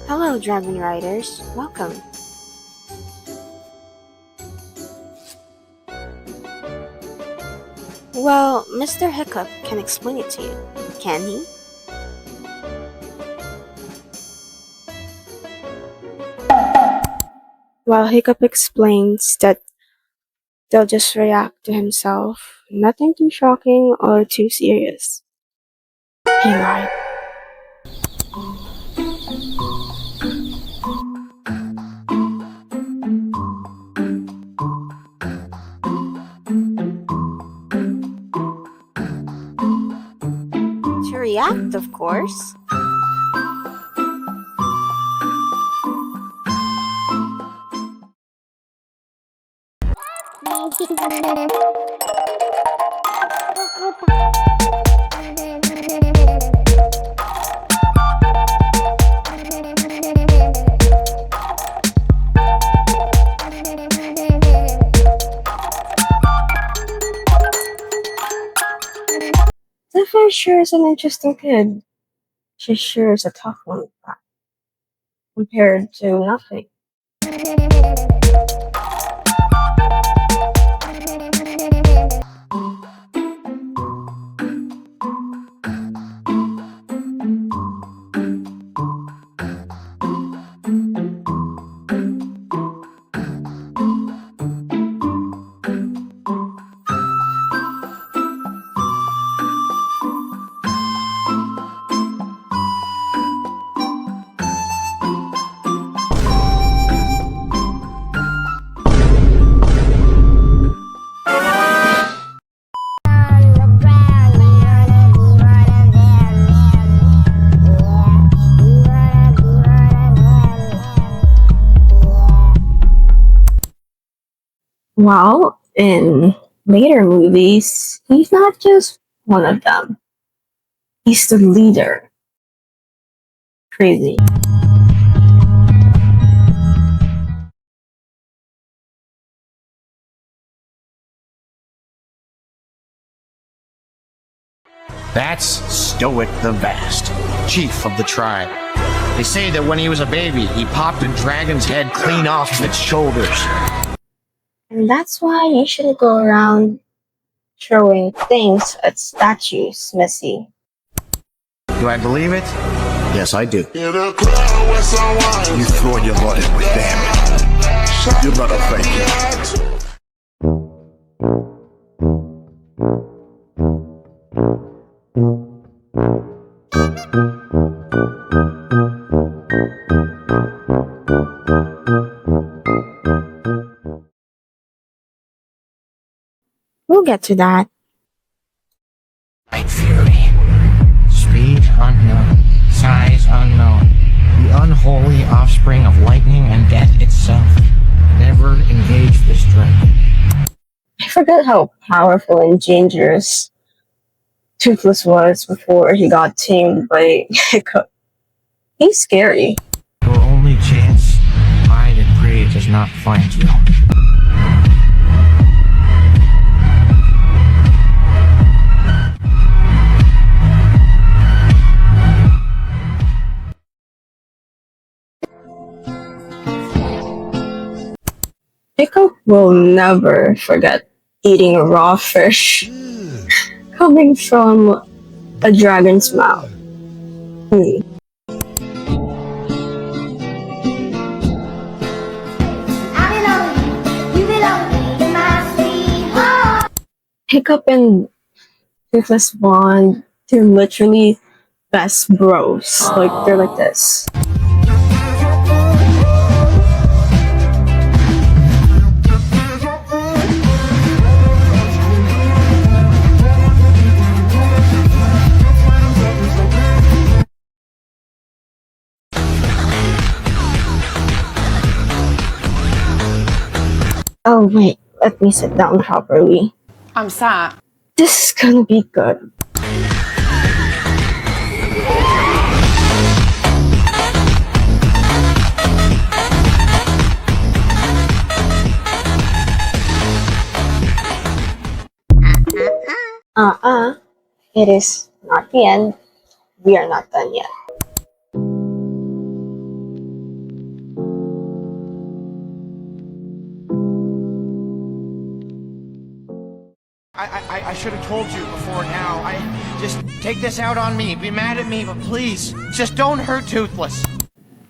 Hello, Dragon Riders. Welcome. Well, Mr. Hiccup can explain it to you, can he? While Hiccup explains that they'll just react to himself, nothing too shocking or too serious. He lied. To react, of course. Zephyr sure is an interesting kid. She sure is a tough one, compared to nothing. Well, in later movies, he's not just one of them. He's the leader. Crazy. That's Stoic the Vast, chief of the tribe. They say that when he was a baby, he popped a dragon's head clean off of its shoulders. And that's why you shouldn't go around throwing things at statues, Missy. Do I believe it? Yes, I do. You throw your body, damn it. You're not a fake. We'll get to that. Light fury. Speed unknown. Size unknown. The unholy offspring of lightning and death itself. Never engage this dragon. I forgot how powerful and dangerous Toothless was before he got tamed by Hiccup. He's scary. Your only chance, I that pray does not find you. Hiccup will never forget eating raw fish coming from a dragon's mouth. Hiccup and Toothless bond They're literally best bros. Like, they're like this. Oh wait, let me sit down properly. I'm sat. This is gonna be good. It is not the end. We are not done yet. I should have told you before now. I just take this out on me. Be mad at me, but please, just don't hurt Toothless.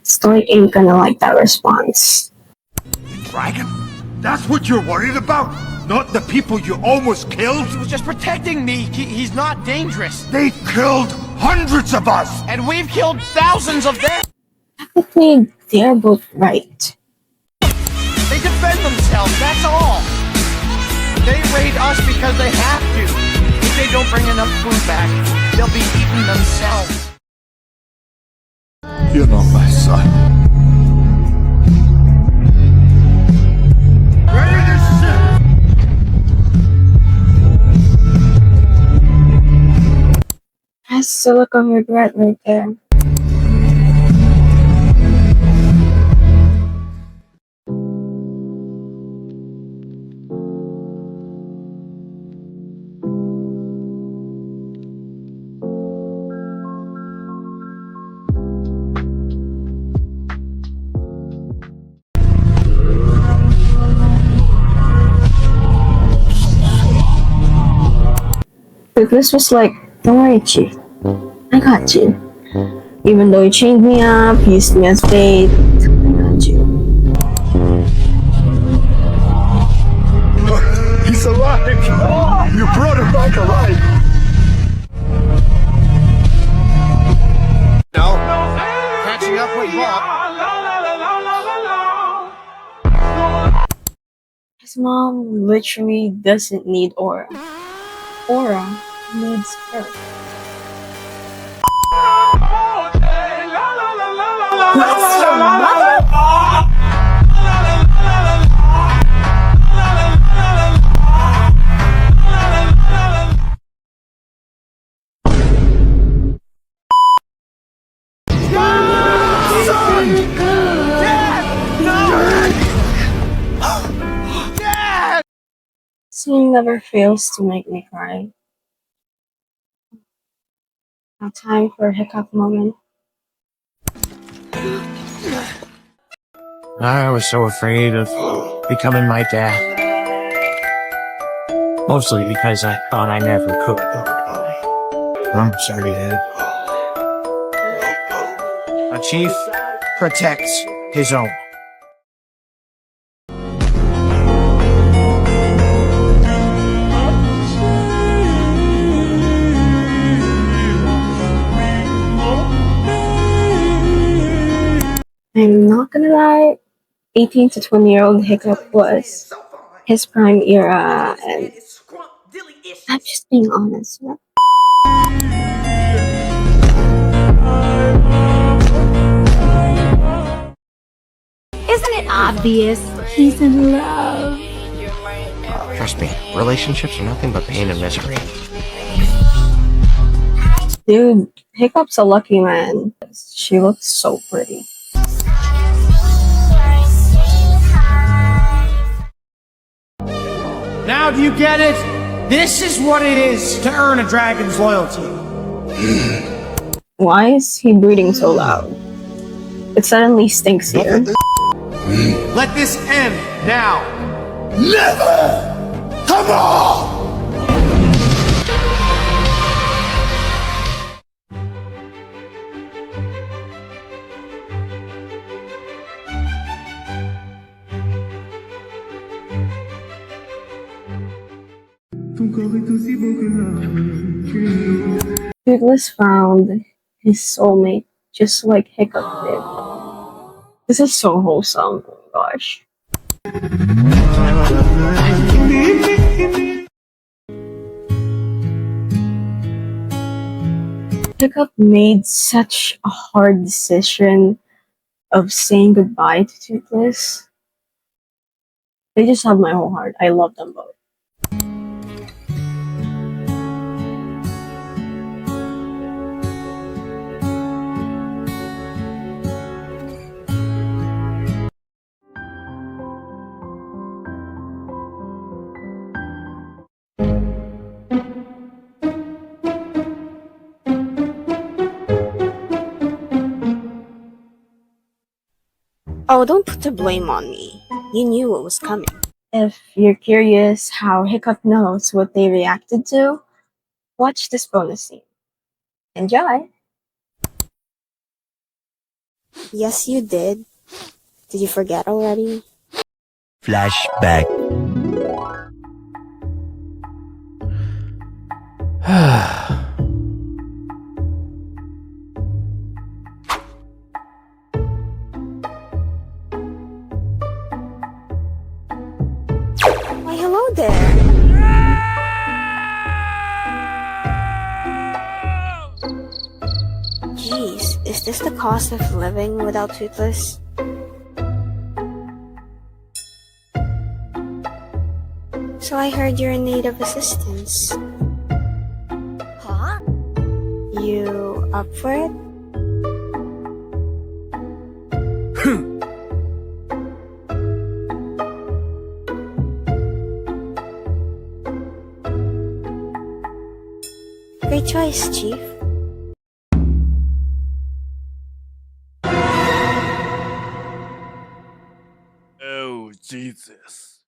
Stoic ain't gonna like that response. Dragon? That's what you're worried about? Not the people you almost killed? He was just protecting me. He's not dangerous. They killed hundreds of us! And we've killed thousands of them. Technically, they're both right. They defend themselves, that's all. They raid us because they have to. If they don't bring enough food back, they'll be eating themselves. You're not my son. Ready this ship! That's the look of regret right there. This was like, don't worry, Chief. I got you. Even though you chained me up, used me as bait, I got you. He's alive! You brought him back alive! No. Catching up with Bob. His mom literally doesn't need Aura. Aura needs her. Scene never fails to make me cry. Now time for a hiccup moment. I was so afraid of becoming my dad. Mostly because I thought I never could. I'm sorry, Dad. A chief protects his own. I'm not gonna lie, 18 to 20-year-old Hiccup was his prime era, and I'm just being honest. Isn't it obvious? He's in love. Trust me, relationships are nothing but pain and misery. Dude, Hiccup's a lucky man. She looks so pretty. Now do you get it? This is what it is to earn a dragon's loyalty. Why is he breathing so loud? It suddenly stinks here. Let this end now. Never! Come on! Toothless found his soulmate just like Hiccup did. This is so wholesome. Oh my gosh. Hiccup made such a hard decision of saying goodbye to Toothless. They just have my whole heart. I love them both. Oh, don't put the blame on me. You knew what was coming. If you're curious how Hiccup knows what they reacted to, watch this bonus scene. Enjoy! Yes, you did. Did you forget already? Flashback. Why, hello there. Jeez, is this the cost of living without Toothless? So I heard you're in need of assistance. Huh? You up for it? Great choice, Chief. Oh, Jesus.